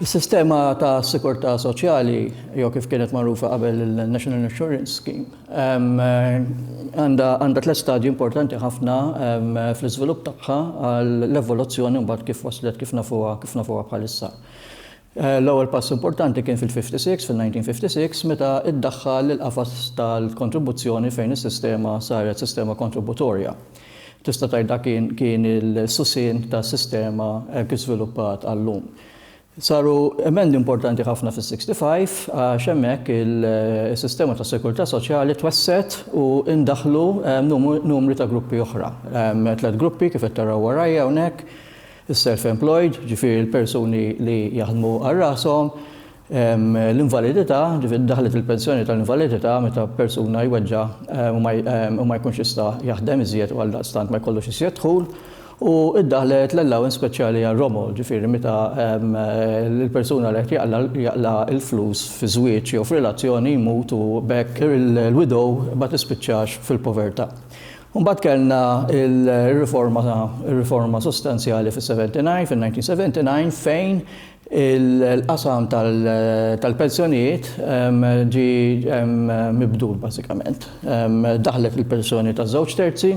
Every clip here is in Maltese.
Is-sistema ta' sikurtà soċjali, jew kif kienet magħrufa qabel il-National Insurance Scheme, għandha tliet stadji importanti ħafna fl-iżvilupp tagħha għall-evoluzzjoni mbagħad kif waslet kif nafuha bħalissa. L-ewwel pass importanti kien fil-1956 meta iddaħħal il-qafas tal-kontribuzzjoni fejn is-sistema saret sistema kontributorja. Tista' tgħidha kien il-sussin tas-sistema kif żviluppat għallum. Saru emendi importanti ħafna fis-65 għax hemmhekk il-sistema ta' sekurità soċjali twesset u indaħlu numri ta' gruppi oħra. Tliet gruppi kif qed taraw warajja hawnhekk, is-self-employed, ġifieri l-persuni li jaħdmu għal rashom, l-invalidità, ġifieri daħlet il-pensjoni tal-invalidità meta persuna jweġġa' u ma jkunx jista' jaħdem iżjed u għaldaqstant ma jkollux iżjed dħul. U iddaħlet l-allowance speċjali għal-romol, ġifieri meta l-persuna li jaqla il-flus fi żwieġ jew f'relazzjoni jmut u bekk il-widow ma tispiċċax fil-povertà. Mbagħad kellna il-riforma sostanzjali fil-1979 fejn il-qasam tal-pensjonijiet ġi mibdul bażikament. Daħlet il-pensjoni taż-żewġ terzi.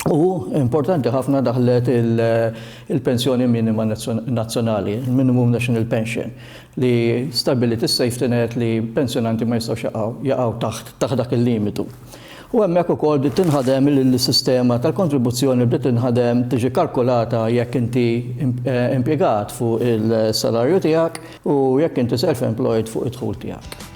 U importanti ħafna daħlet il-pensjoni minima nazzjonali, il-Minimum National Pension, li stabilit is-safety net li pensjonanti ma jistgħux jaqgħu taħt dak il-limitu. U hemmhekk ukoll bdiet tinħadem il-sistema tal-kontribuzzjoni bdiet tinħadem tiġi kalkulata jekk inti impjegat fuq il-salarju tiegħek u jekk inti self-employed fuq id-dħul tiegħek.